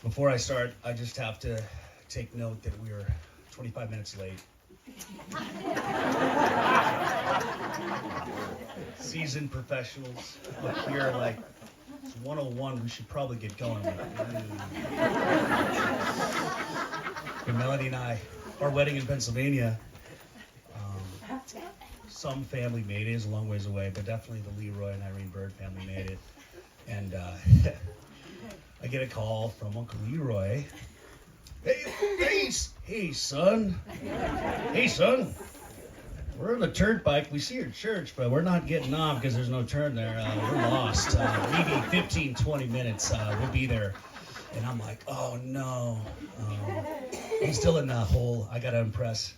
Before I start, I just have to take note that we are 25 minutes late. Seasoned professionals up here, like, it's 101, we should probably get going. And Melody and I, our wedding in Pennsylvania, some family made it. It was a long ways away, but definitely the Leroy and Irene Byrd family made it. And I get a call from Uncle Leroy. Hey, son. Hey, son. We're on the turnpike. We see your church, but we're not getting off because there's no turn there. We're lost. Maybe 15, 20 minutes. We'll be there. And I'm like, oh, no. He's still in that hole. I got to impress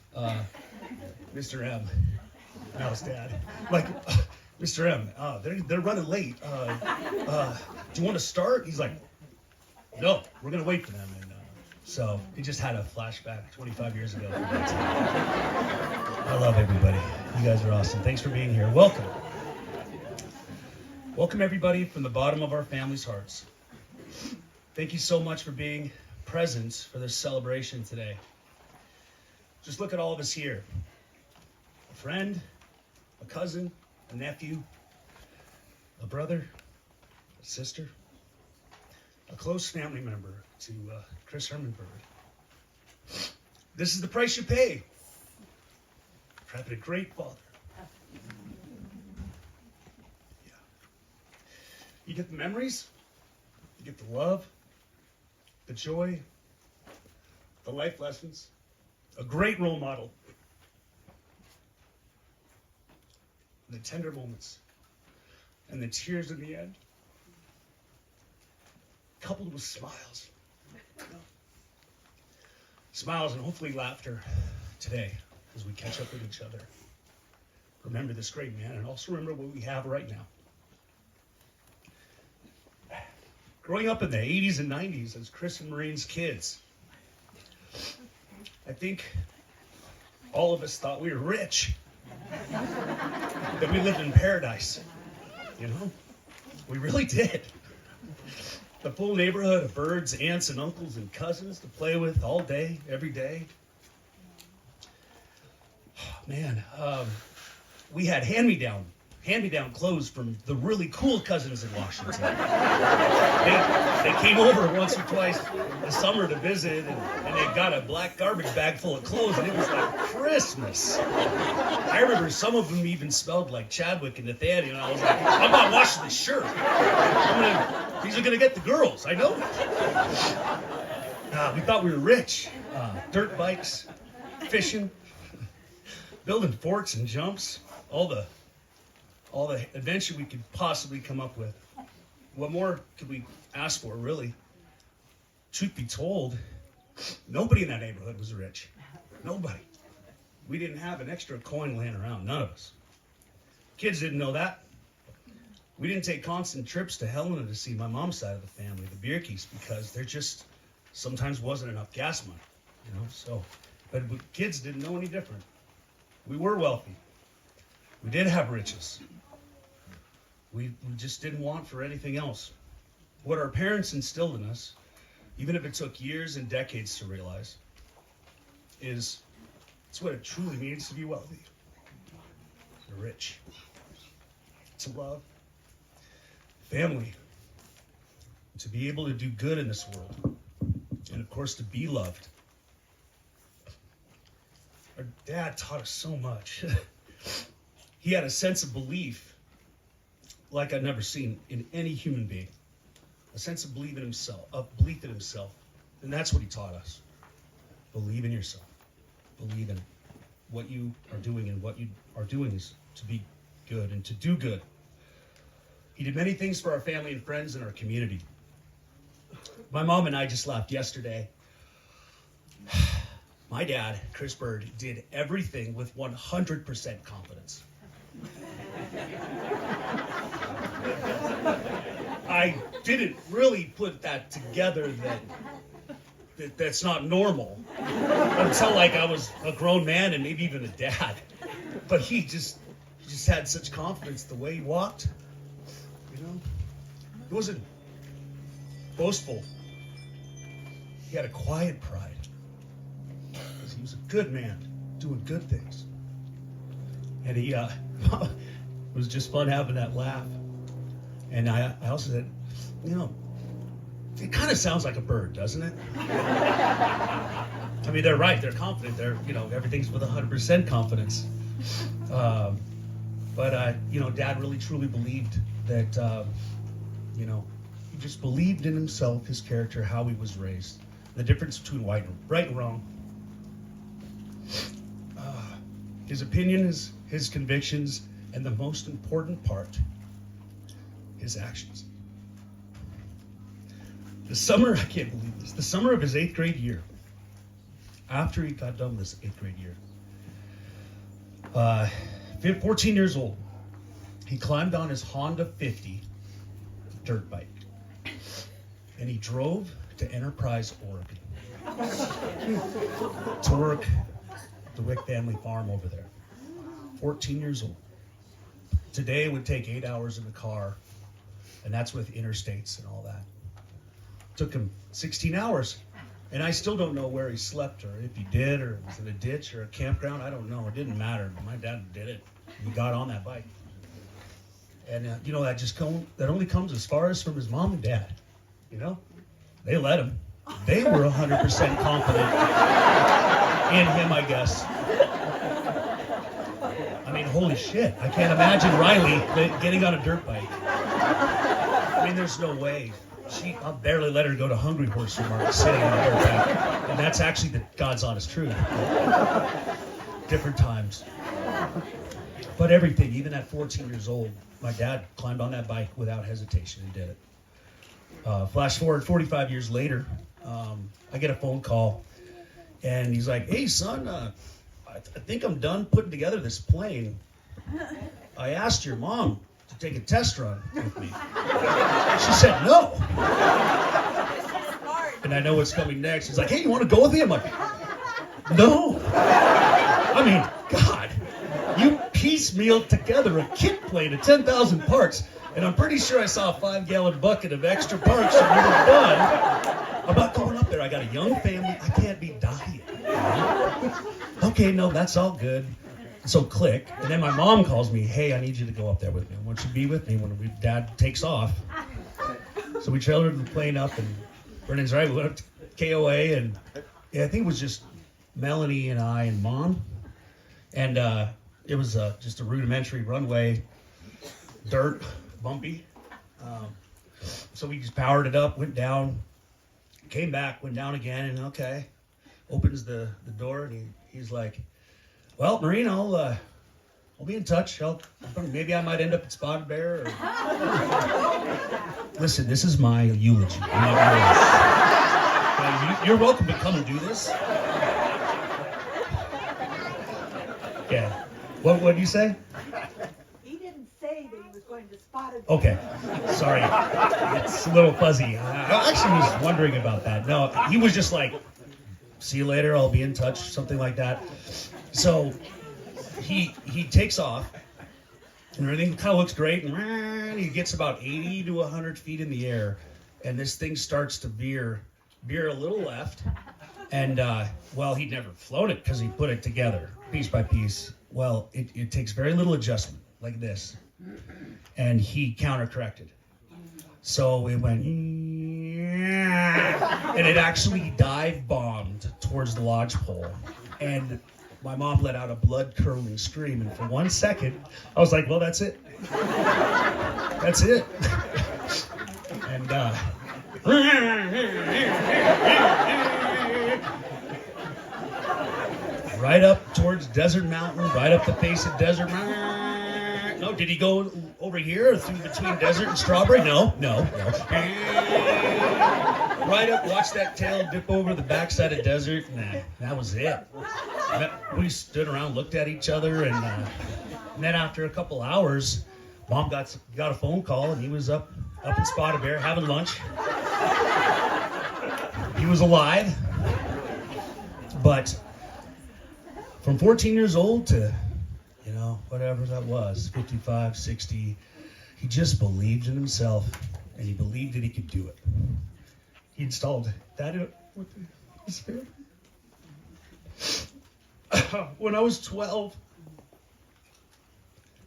Mr. M. Now his dad. Like, Mr. M, they're running late. Do you want to start? He's like, no, we're going to wait for them. And so he just had a flashback 25 years ago. I love everybody. You guys are awesome. Thanks for being here. Welcome. Welcome, everybody, from the bottom of our family's hearts. Thank you so much for being present for this celebration today. Just look at all of us here. A friend, a cousin, a nephew, a brother, a sister, a close family member to Chris Herman Byrd. This is the price you pay for having a great father. Yeah. You get the memories, you get the love, the joy, the life lessons, a great role model, the tender moments, and the tears in the end, coupled with smiles. Smiles and hopefully laughter today as we catch up with each other. Remember this great man and also remember what we have right now. Growing up in the 80s and 90s as Chris and Maureen's kids, I think all of us thought we were rich. That we lived in paradise. You know? We really did. The full neighborhood of Byrds, aunts and uncles and cousins to play with all day, every day. Man, we had hand-me-down clothes from the really cool cousins in Washington. They came over once or twice in the summer to visit, and they got a black garbage bag full of clothes, and it was like Christmas. I remember some of them even smelled like Chadwick and Nathaniel, and I was like, I'm not washing this shirt. These are going to get the girls, I know. We thought we were rich. Dirt bikes, fishing, building forts and jumps, all the adventure we could possibly come up with. What more could we ask for, really? Truth be told, nobody in that neighborhood was rich. Nobody. We didn't have an extra coin laying around, none of us. Kids didn't know that. We didn't take constant trips to Helena to see my mom's side of the family, the Byrds, because there just sometimes wasn't enough gas money, you know. So, but kids didn't know any different. We were wealthy. We did have riches. We just didn't want for anything else. What our parents instilled in us, even if it took years and decades to realize, is it's what it truly means to be wealthy, to be rich, to love, family, to be able to do good in this world, and of course to be loved. Our dad taught us so much. He had a sense of belief like I've never seen in any human being. A sense of belief in himself, and that's what he taught us. Believe in yourself. Believe in what you are doing, and what you are doing is to be good and to do good. He did many things for our family and friends and our community. My mom and I just left yesterday. My dad, Chris Byrd, did everything with 100% confidence. I didn't really put that together that's not normal until like I was a grown man and maybe even a dad. But he just had such confidence the way he walked, you know. He wasn't boastful. He had a quiet pride. Because he was a good man, doing good things. And he, it was just fun having that laugh. And I also said, you know, it kind of sounds like a Byrd, doesn't it? I mean, they're right. They're confident. They're, you know, everything's with 100% confidence. But you know, Dad really truly believed that, you know, he just believed in himself, his character, how he was raised, the difference between right and wrong. His opinion, his convictions, and the most important part, his actions. The summer, I can't believe this, the summer of his 8th grade year, after he got done with his 8th grade year, 14 years old, he climbed on his Honda 50 dirt bike, and he drove to Enterprise, Oregon, to work at the Wick family farm over there. 14 years old. Today it would take 8 hours in the car, and that's with interstates and all that. Took him 16 hours, and I still don't know where he slept, or if he did, or it was in a ditch or a campground. I don't know. It didn't matter, but my dad did it. He got on that bike. And you know, that only comes as far as from his mom and dad. You know, they let him. They were 100% confident in him, I guess. I mean, holy shit! I can't imagine Riley getting on a dirt bike. I mean, there's no way. I'll barely let her go to Hungry Horse Market sitting on a dirt bike, and that's actually the God's honest truth. Different times. But everything, even at 14 years old, my dad climbed on that bike without hesitation and did it. Flash forward 45 years later, I get a phone call, and he's like, "Hey, son, I think I'm done putting together this plane. I asked your mom to take a test run with me. She said no." And I know what's coming next. He's like, "Hey, you want to go with me?" I'm like, "No." I mean, God. You piecemealed together a kit plane of 10,000 parts, and I'm pretty sure I saw a 5-gallon bucket of extra parts when we were done. I'm not going up there. I got a young family. I can't be dying. Okay, no, that's all good. So click, and then my mom calls me, "Hey, I need you to go up there with me. I want you to be with me when Dad takes off." So we trailered the plane up, and Brennan's right. We went up to KOA, and yeah, I think it was just Melanie and I and Mom, and it was just a rudimentary runway, dirt, bumpy. So we just powered it up, went down, came back, went down again, and okay, opens the door, and he's like, "Well, Maureen, I'll be in touch. Maybe I might end up at Spotted Bear." Listen, this is my eulogy. You're welcome to come and do this. Yeah. What did you say? He didn't say that he was going to Spotted. Okay. Sorry. It's a little fuzzy. I actually was wondering about that. No, he was just like, "See you later, I'll be in touch," something like that. So he takes off, and everything kind of looks great, and he gets about 80 to 100 feet in the air, and this thing starts to veer a little left, and well, he'd never flown it because he put it together piece by piece. Well, it takes very little adjustment, like this, and he counter-corrected. So it went, and it actually dive-bombed towards the lodge pole, and my mom let out a blood-curdling scream, and for 1 second, I was like, "Well, that's it. That's it." And right up towards Desert Mountain, right up the face of Desert Mountain. No, did he go over here or through between Desert and Strawberry? No. Right up, watch that tail dip over the backside of Desert. Nah, that was it. We stood around, looked at each other, and then after a couple hours, Mom got a phone call, and he was up in Spotted Bear having lunch. He was alive, but from 14 years old to, you know, whatever that was, 55, 60, he just believed in himself, and he believed that he could do it. He installed that with the Spirit. When I was 12,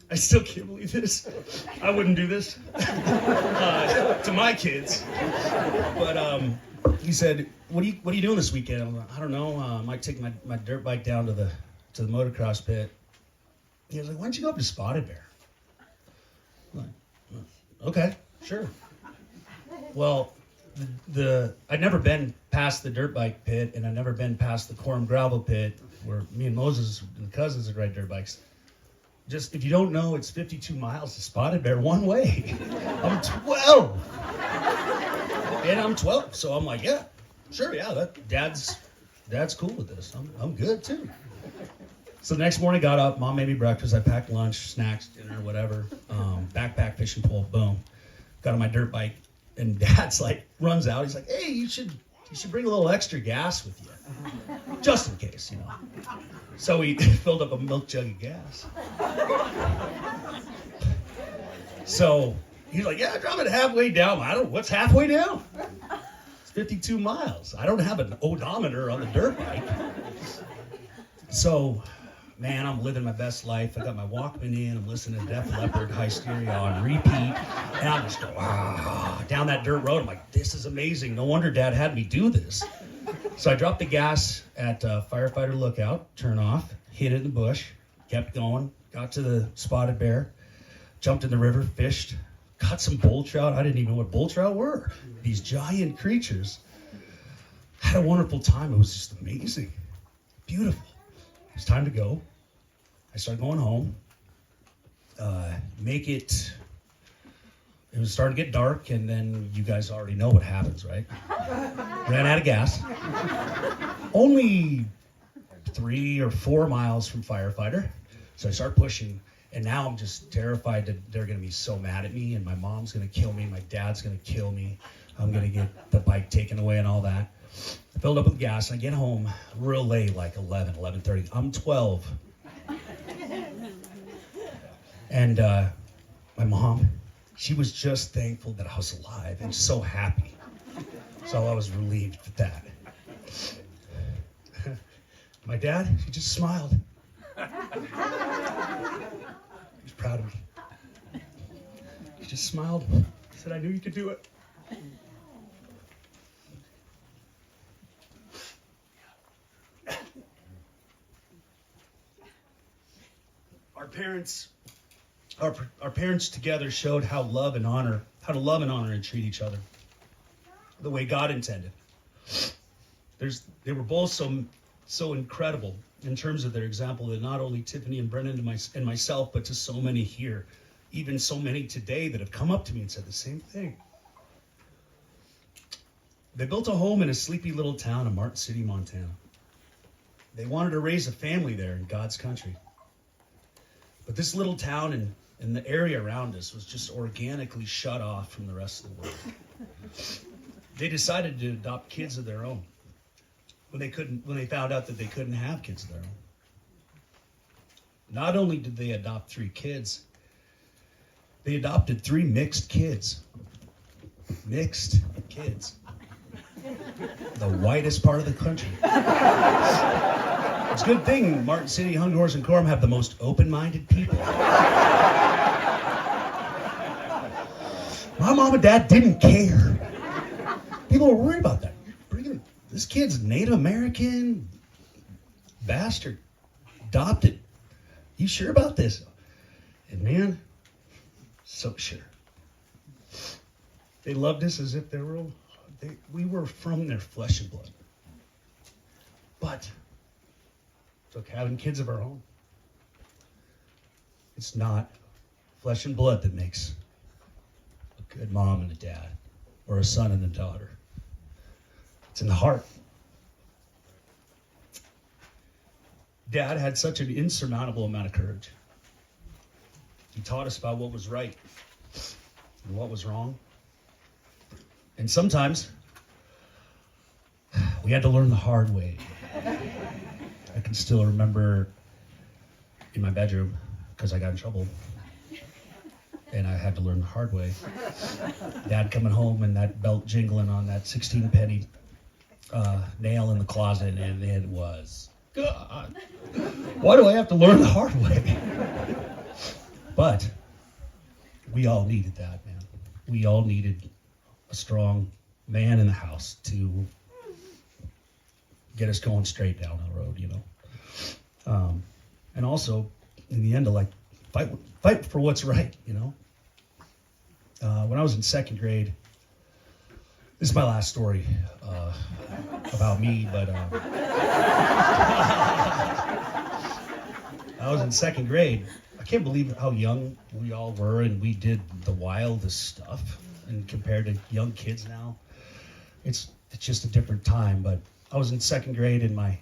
I still can't believe this. I wouldn't do this to my kids. But he said, "What are you doing this weekend?" I'm like, "I don't know. I might take my dirt bike down to the motocross pit." He was like, "Why don't you go up to Spotted Bear?" I'm like, "Okay, sure." Well, I'd never been past the dirt bike pit, and I'd never been past the Quorum gravel pit where me and Moses and the cousins would ride dirt bikes. Just, if you don't know, it's 52 miles to Spotted Bear one way. I'm 12. And I'm 12, so I'm like, yeah, sure, yeah, dad's cool with this. I'm good too. So the next morning, got up, mom made me breakfast, I packed lunch, snacks, dinner, whatever, backpack, fishing pole, boom. Got on my dirt bike, and dad's like, runs out, he's like, "Hey, you should bring a little extra gas with you, just in case, you know." So he filled up a milk jug of gas. So he's like, "Yeah, drop it halfway down." I don't, what's halfway down? It's 52 miles. I don't have an odometer on the dirt bike. So, man, I'm living my best life. I got my Walkman in. I'm listening to Def Leppard, Hysteria on repeat. And I'm just going, down that dirt road. I'm like, this is amazing. No wonder Dad had me do this. So I dropped the gas at Firefighter Lookout, turn off, hid it in the bush, kept going, got to the Spotted Bear, jumped in the river, fished, caught some bull trout. I didn't even know what bull trout were. These giant creatures. Had a wonderful time. It was just amazing. Beautiful. It was time to go. I started going home. It was starting to get dark, and then you guys already know what happens, right? Ran out of gas. Only 3 or 4 miles from Firefighter. So I start pushing, and now I'm just terrified that they're going to be so mad at me, and my mom's going to kill me, my dad's going to kill me, I'm going to get the bike taken away and all that. I filled up with gas, and I get home real late, like 11:30. I'm 12. And my mom, she was just thankful that I was alive and so happy. So I was relieved with that. My dad, he just smiled. He was proud of me. He just smiled. He said, "I knew you could do it." Our parents together showed how to love and honor and treat each other the way God intended. They were both so incredible in terms of their example, that not only Tiffany and Brendan and myself, but to so many here, even so many today that have come up to me and said the same thing. They built a home in a sleepy little town in Martin City, Montana. They wanted to raise a family there in God's country. But this little town and the area around us was just organically shut off from the rest of the world. They decided to adopt kids of their own when they found out that they couldn't have kids of their own. Not only did they adopt 3 kids, they adopted 3 mixed kids. Mixed kids. The whitest part of the country. It's a good thing Martin City, Hungors, and Quorum have the most open-minded people. My mom and dad didn't care. People were worried about that. This kid's Native American, bastard, adopted. You sure about this? And man, so sure. They loved us as if we were from their flesh and blood. But it's like having kids of our own. It's not flesh and blood that makes a good mom and a dad, or a son and a daughter. It's in the heart. Dad had such an insurmountable amount of courage. He taught us about what was right and what was wrong. And sometimes we had to learn the hard way. I can still remember in my bedroom, because I got in trouble, and I had to learn the hard way. Dad coming home and that belt jingling on that 16-penny nail in the closet, and it was, God, why do I have to learn the hard way? But we all needed that, man. We all needed a strong man in the house to get us going straight down the road, you know. And also, in the end, to like fight for what's right, you know. When I was in second grade, this is my last story about me, but I was in second grade. I can't believe how young we all were, and we did the wildest stuff. And compared to young kids now, it's just a different time. But I was in second grade, and my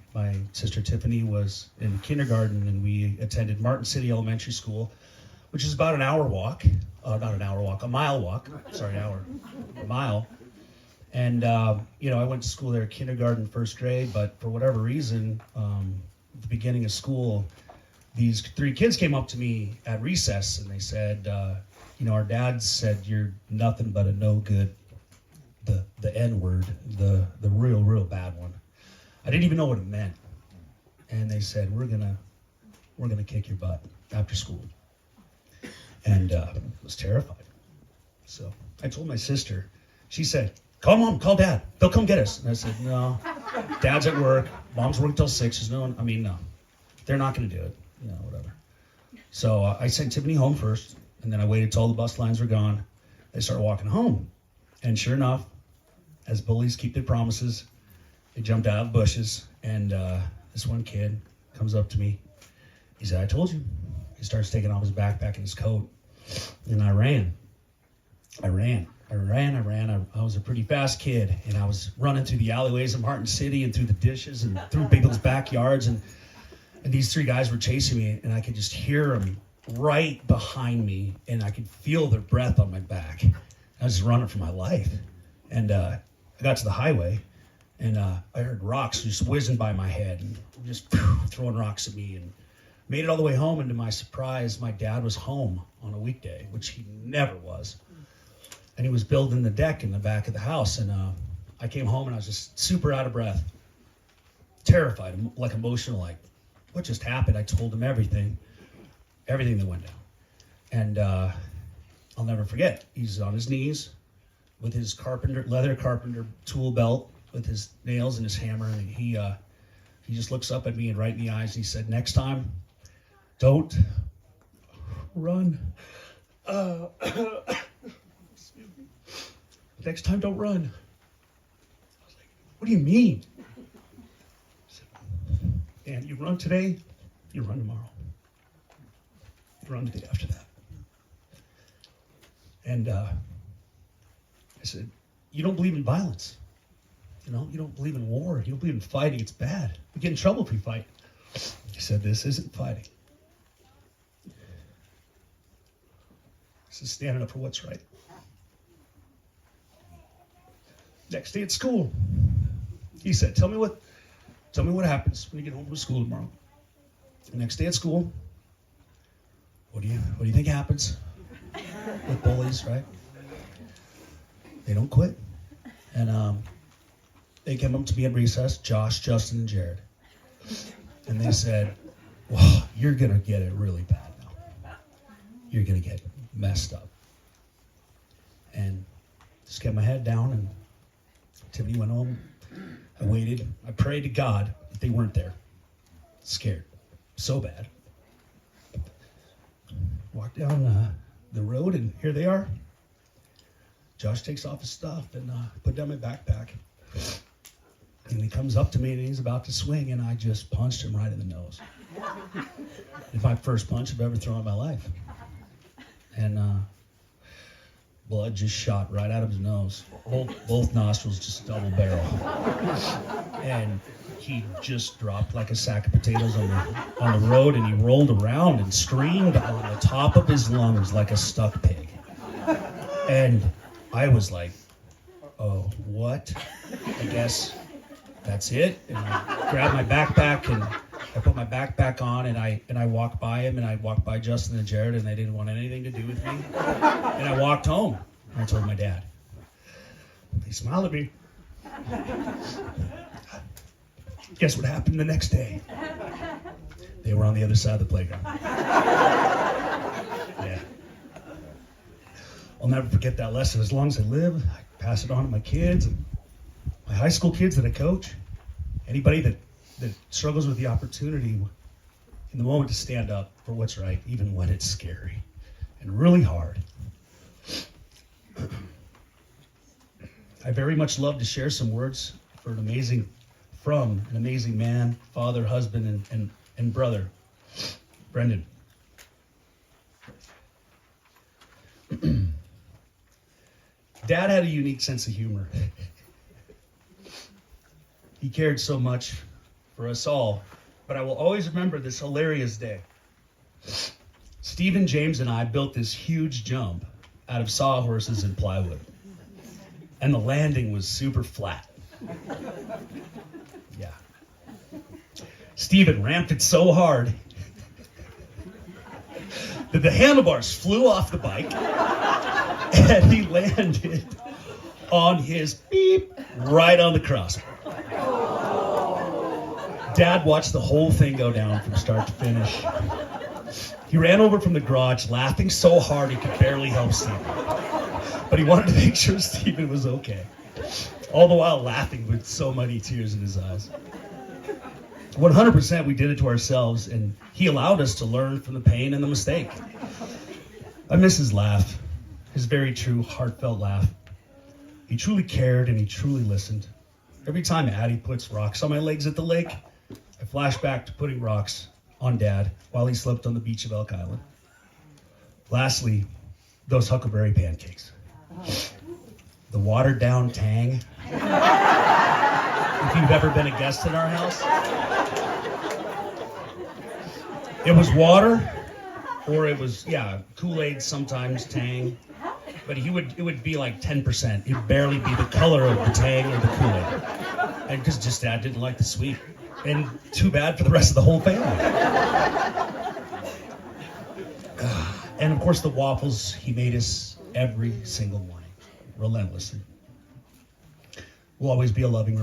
sister Tiffany was in kindergarten, and we attended Martin City Elementary School, which is about an hour walk. Not an hour walk, a mile walk. Sorry, a mile. And, you know, I went to school there, kindergarten, first grade, but for whatever reason, at the beginning of school, these 3 kids came up to me at recess, and they said, you know, our dad said you're nothing but a no good, the N-word, the real bad one. I didn't even know what it meant. And they said, we're gonna kick your butt after school. And I was terrified. So I told my sister, she said, call Mom, call Dad, they'll come get us. And I said, no, Dad's at work, Mom's working till 6. No, they're not gonna do it, you know, whatever. So I sent Tiffany home first, and then I waited till all the bus lines were gone. They started walking home. And sure enough, as bullies keep their promises, they jumped out of the bushes, and this one kid comes up to me. He said, I told you. He starts taking off his backpack and his coat, and I ran. I was a pretty fast kid, and I was running through the alleyways of Martin City and through the dishes and through people's backyards, and these 3 guys were chasing me, and I could just hear them right behind me, and I could feel their breath on my back. I was just running for my life, and I got to the highway, and I heard rocks just whizzing by my head and just throwing rocks at me, and made it all the way home, and to my surprise, my dad was home on a weekday, which he never was. And he was building the deck in the back of the house, and I came home, and I was just super out of breath, terrified, like emotional, like, what just happened? I told him everything that went down. And I'll never forget, he's on his knees with his leather carpenter tool belt, with his nails and his hammer, and he just looks up at me and right in the eyes, and he said, next time, don't run. Next time, don't run. I was like, what do you mean? I said, and you run today, you run tomorrow. You run the day after that. And I said, you don't believe in violence. You know, you don't believe in war. You don't believe in fighting. It's bad. We get in trouble if we fight. He said, this isn't fighting. This is standing up for what's right. Next day at school, he said, tell me what happens when you get home from school tomorrow. The next day at school, what do you think happens with bullies, right? They don't quit. And they came up to me at recess, Josh, Justin, and Jared. And they said, well, you're going to get it really bad now. You're going to get messed up. And just kept my head down, and Tiffany went home. I waited. I prayed to God that they weren't there. Scared. So bad. Walked down the road, and here they are. Josh takes off his stuff and put down my backpack. And he comes up to me, and he's about to swing, and I just punched him right in the nose. It's my first punch I've ever thrown in my life. And blood just shot right out of his nose. Both nostrils just double barrel. And he just dropped like a sack of potatoes on the road, and he rolled around and screamed on the top of his lungs like a stuck pig. And I was like, oh, what? I guess that's it. And I grabbed my backpack and I put my backpack on and I walked by him and I walked by Justin and Jared and they didn't want anything to do with me. And I walked home and I told my dad. He smiled at me. Guess what happened the next day? They were on the other side of the playground. Yeah. I'll never forget that lesson. As long as I live, I pass it on to my kids, and my high school kids that I coach. Anybody that struggles with the opportunity in the moment to stand up for what's right, even when it's scary and really hard. I very much love to share some words from an amazing man, father, husband, and brother, Brendan. Dad had a unique sense of humor. He cared so much for us all, but I will always remember this hilarious day. Stephen, James, and I built this huge jump out of sawhorses and plywood, and the landing was super flat. Yeah. Stephen ramped it so hard that the handlebars flew off the bike and he landed on his beep right on the crossbar. Dad watched the whole thing go down from start to finish. He ran over from the garage laughing so hard he could barely help Stephen. But he wanted to make sure Stephen was okay. All the while laughing with so many tears in his eyes. 100% we did it to ourselves, and he allowed us to learn from the pain and the mistake. I miss his laugh, his very true, heartfelt laugh. He truly cared and he truly listened. Every time Addie puts rocks on my legs at the lake, I flash back to putting rocks on Dad while he slept on the beach of Elk Island. Lastly, those huckleberry pancakes. The watered down tang. If you've ever been a guest in our house, it was water, or it was, Kool-Aid, sometimes tang, but it would be like 10%. It'd barely be the color of the tang or the Kool-Aid. And because just Dad didn't like the sweet. And too bad for the rest of the whole family. And of course the waffles he made us every single morning, relentlessly. Will always be a loving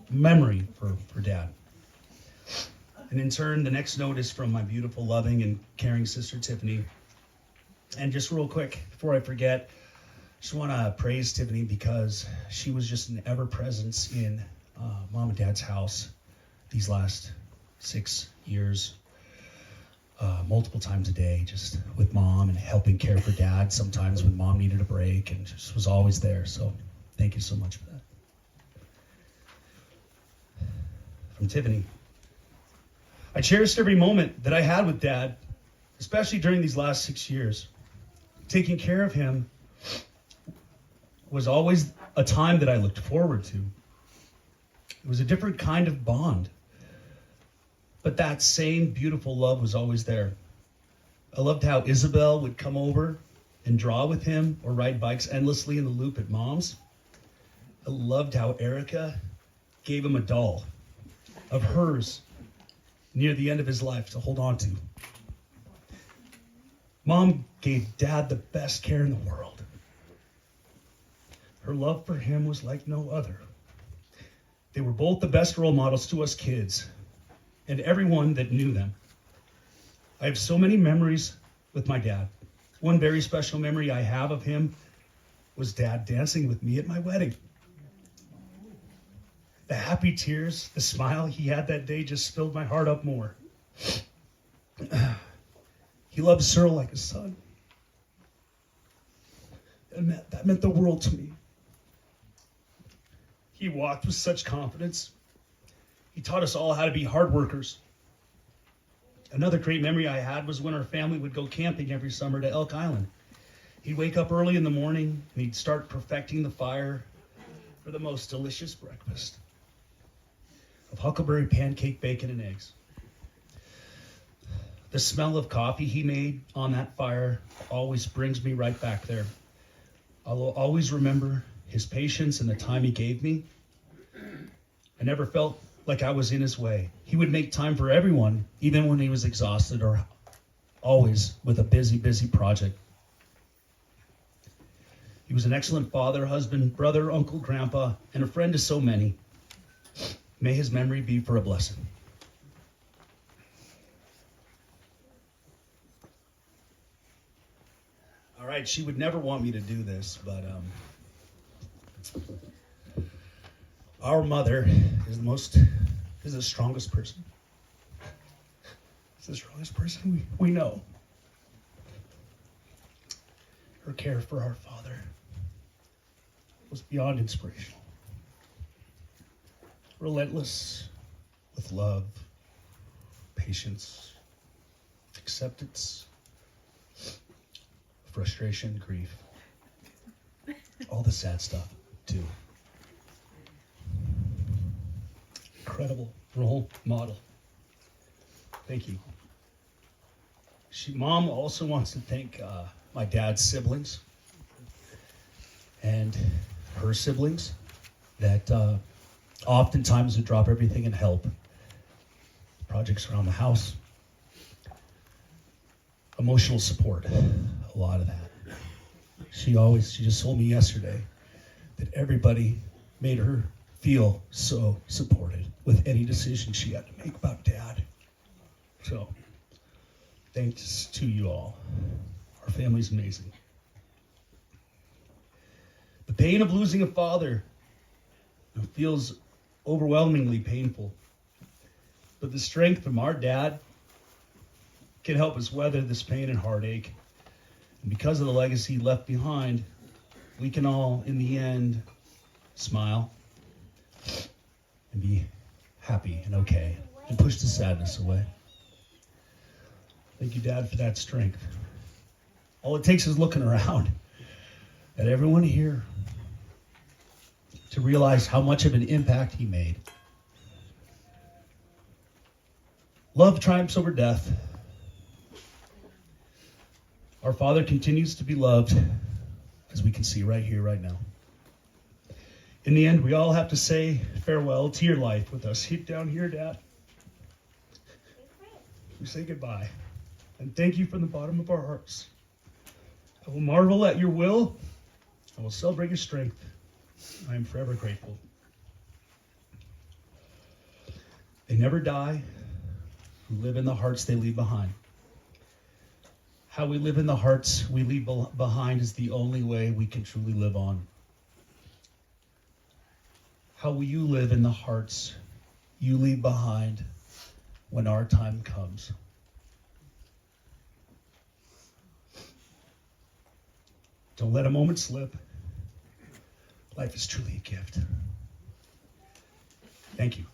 memory for Dad. And in turn, the next note is from my beautiful, loving, and caring sister, Tiffany. And just real quick, before I forget, I just want to praise Tiffany because she was just an ever-presence in Mom and Dad's house these last 6 years, multiple times a day, just with Mom and helping care for Dad sometimes when Mom needed a break, and just was always there. So thank you so much for that. From Tiffany. I cherished every moment that I had with Dad, especially during these last 6 years. Taking care of him was always a time that I looked forward to. It was a different kind of bond. But that same beautiful love was always there. I loved how Isabel would come over and draw with him or ride bikes endlessly in the loop at Mom's. I loved how Erica gave him a doll of hers near the end of his life to hold on to. Mom gave Dad the best care in the world. Her love for him was like no other. They were both the best role models to us kids and everyone that knew them. I have so many memories with my dad. One very special memory I have of him was Dad dancing with me at my wedding. The happy tears, the smile he had that day just filled my heart up more. He loved Cyril like a son. That meant the world to me. He walked with such confidence. He taught us all how to be hard workers. Another great memory I had was when our family would go camping every summer to Elk Island. He'd wake up early in the morning and he'd start perfecting the fire for the most delicious breakfast of huckleberry pancake, bacon, and eggs. The smell of coffee he made on that fire always brings me right back there. I'll always remember his patience and the time he gave me. I never felt like I was in his way. He would make time for everyone, even when he was exhausted or always with a busy, busy project. He was an excellent father, husband, brother, uncle, grandpa, and a friend to so many. May his memory be for a blessing. All right, she would never want me to do this, but our mother is the strongest person. Is the strongest person we know. Her care for our father was beyond inspirational. Relentless with love, patience, acceptance, frustration, grief, all the sad stuff too. Incredible role model. Thank you. Mom also wants to thank my dad's siblings and her siblings that oftentimes would drop everything and help. Projects around the house. Emotional support, a lot of that. She just told me yesterday that everybody made her feel so supported with any decision she had to make about Dad. So, thanks to you all. Our family's amazing. The pain of losing a father feels overwhelmingly painful. But the strength from our dad can help us weather this pain and heartache. And because of the legacy he left behind, we can all, in the end, smile and be happy and okay and push the sadness away. Thank you, Dad, for that strength. All it takes is looking around at everyone here to realize how much of an impact he made. Love triumphs over death. Our Father continues to be loved, as we can see right here, right now. In the end, we all have to say farewell to your life with us. Down here, Dad. We say goodbye. And thank you from the bottom of our hearts. I will marvel at your will. I will celebrate your strength. I am forever grateful. They never die, who live in the hearts they leave behind. How we live in the hearts we leave behind is the only way we can truly live on. How will you live in the hearts you leave behind when our time comes? Don't let a moment slip. Life is truly a gift. Thank you.